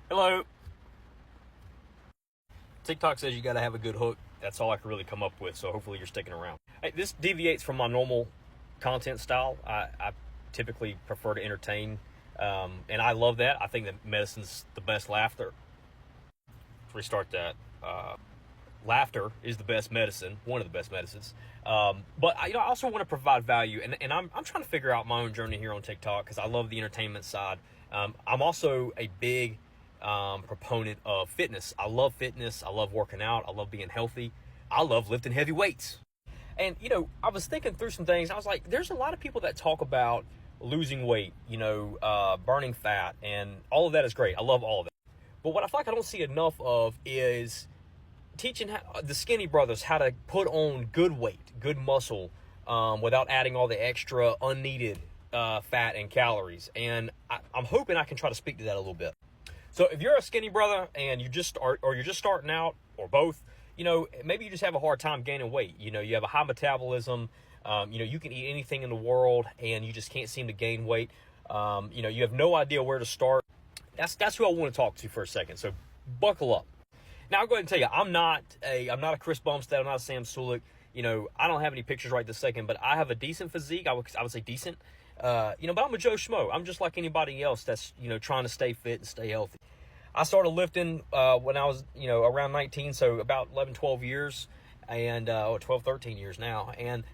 Hello. TikTok says you got to have a good hook. That's all I can really come up with, so hopefully you're sticking around. Hey, this deviates from my normal content style. I typically prefer to entertain, and I love that. I think that medicine's the best laughter. Let's restart that. Laughter is the best medicine, one of the best medicines. But I also want to provide value, and I'm trying to figure out my own journey here on TikTok because I love the entertainment side. I'm also a big proponent of fitness. I love fitness. I love working out. I love being healthy. I love lifting heavy weights. And I was thinking through some things. I was like, there's a lot of people that talk about losing weight, burning fat, and all of that is great. I love all of that. But what I feel like I don't see enough of is teaching the skinny brothers how to put on good weight, good muscle, without adding all the extra unneeded fat and calories. And I'm hoping I can try to speak to that a little bit. So if you're a skinny brother and you just start, or you're just starting out, or both, maybe you just have a hard time gaining weight. You have a high metabolism. You can eat anything in the world and you just can't seem to gain weight. You have no idea where to start. That's who I want to talk to for a second. So buckle up. Now, I'll go ahead and tell you, I'm not a Chris Bumstead. I'm not a Sam Sulek. I don't have any pictures right this second, but I have a decent physique. I would say decent. But I'm a Joe Schmo. I'm just like anybody else that's, trying to stay fit and stay healthy. I started lifting when I was, around 19, so about 11, 12 years, and 12, 13 years now. And,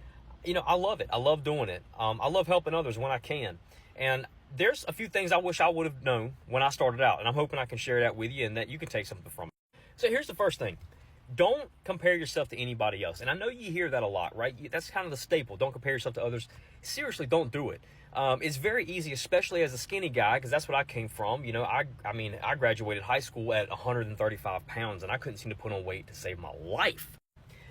I love it. I love doing it. I love helping others when I can. And there's a few things I wish I would have known when I started out, and I'm hoping I can share that with you and that you can take something from it. So here's the first thing. Don't compare yourself to anybody else. And I know you hear that a lot, right? That's kind of the staple. Don't compare yourself to others. Seriously, don't do it. It's very easy, especially as a skinny guy, because that's what I came from. I graduated high school at 135 pounds, and I couldn't seem to put on weight to save my life.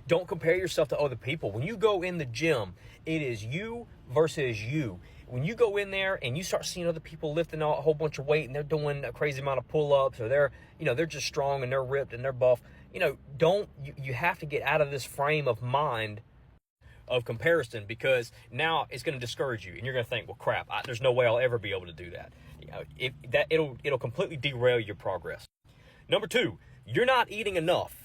Don't compare yourself to other people. When you go in the gym, it is you versus you. When you go in there and you start seeing other people lifting a whole bunch of weight and they're doing a crazy amount of pull-ups, or they're just strong and they're ripped and they're buff, you have to get out of this frame of mind of comparison, because now it's going to discourage you and you're going to think, well, crap, there's no way I'll ever be able to do that. It'll completely derail your progress. Number two, you're not eating enough.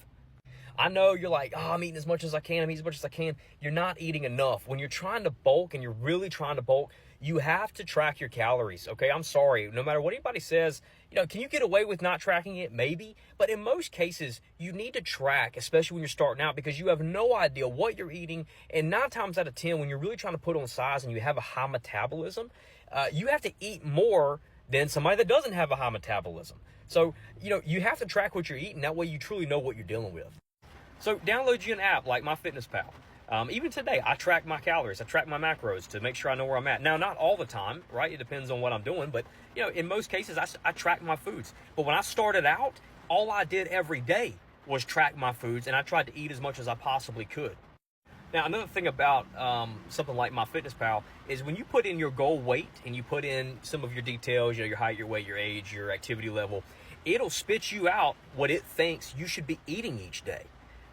I know you're like, I'm eating as much as I can. I'm eating as much as I can. You're not eating enough. When you're trying to bulk and you're really trying to bulk, you have to track your calories. Okay, I'm sorry. No matter what anybody says, can you get away with not tracking it? Maybe. But in most cases, you need to track, especially when you're starting out, because you have no idea what you're eating. And 9 times out of 10, when you're really trying to put on size and you have a high metabolism, you have to eat more than somebody that doesn't have a high metabolism. So, you have to track what you're eating. That way you truly know what you're dealing with. So download you an app like MyFitnessPal. Even today, I track my calories. I track my macros to make sure I know where I'm at. Now, not all the time, right? It depends on what I'm doing. But, in most cases, I track my foods. But when I started out, all I did every day was track my foods, and I tried to eat as much as I possibly could. Now, another thing about something like MyFitnessPal is when you put in your goal weight and you put in some of your details, your height, your weight, your age, your activity level, it'll spit you out what it thinks you should be eating each day.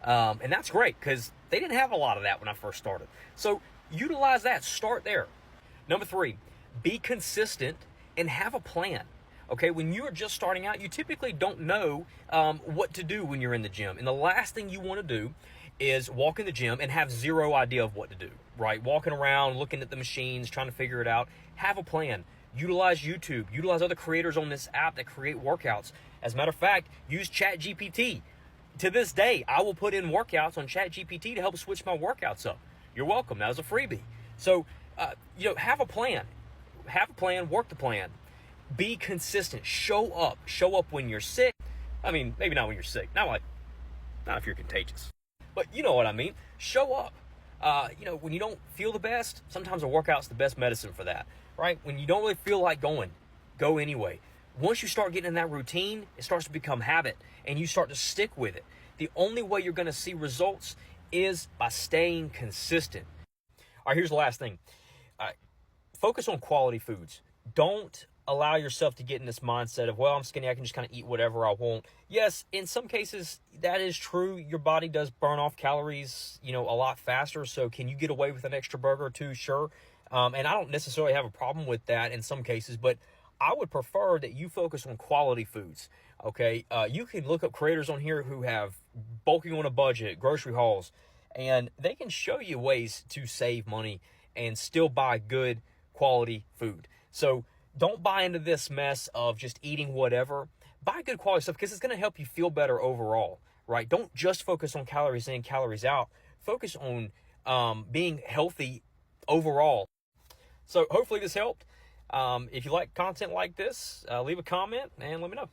And that's great, because they didn't have a lot of that when I first started. So utilize that. Start there. Number 3, be consistent and have a plan. Okay, when you're just starting out, you typically don't know what to do when you're in the gym. And the last thing you want to do is walk in the gym and have zero idea of what to do, right? Walking around, looking at the machines, trying to figure it out. Have a plan. Utilize YouTube. Utilize other creators on this app that create workouts. As a matter of fact, use ChatGPT. To this day, I will put in workouts on ChatGPT to help switch my workouts up. You're welcome. That was a freebie. So, have a plan. Have a plan. Work the plan. Be consistent. Show up. Show up when you're sick. I mean, maybe not when you're sick. Not if you're contagious. But you know what I mean. Show up. When you don't feel the best, sometimes a workout's the best medicine for that, right? When you don't really feel like going, go anyway. Once you start getting in that routine, it starts to become habit, and you start to stick with it. The only way you're going to see results is by staying consistent. All right, here's the last thing. Focus on quality foods. Don't allow yourself to get in this mindset of, well, I'm skinny, I can just kind of eat whatever I want. Yes, in some cases, that is true. Your body does burn off calories, a lot faster. So can you get away with an extra burger or two? Sure. And I don't necessarily have a problem with that in some cases, but I would prefer that you focus on quality foods. Okay, you can look up creators on here who have bulking on a budget, grocery hauls, and they can show you ways to save money and still buy good quality food. So don't buy into this mess of just eating whatever. Buy good quality stuff because it's going to help you feel better overall, right? Don't just focus on calories in, calories out. Focus on being healthy overall. So hopefully this helped. If you like content like this, leave a comment and let me know.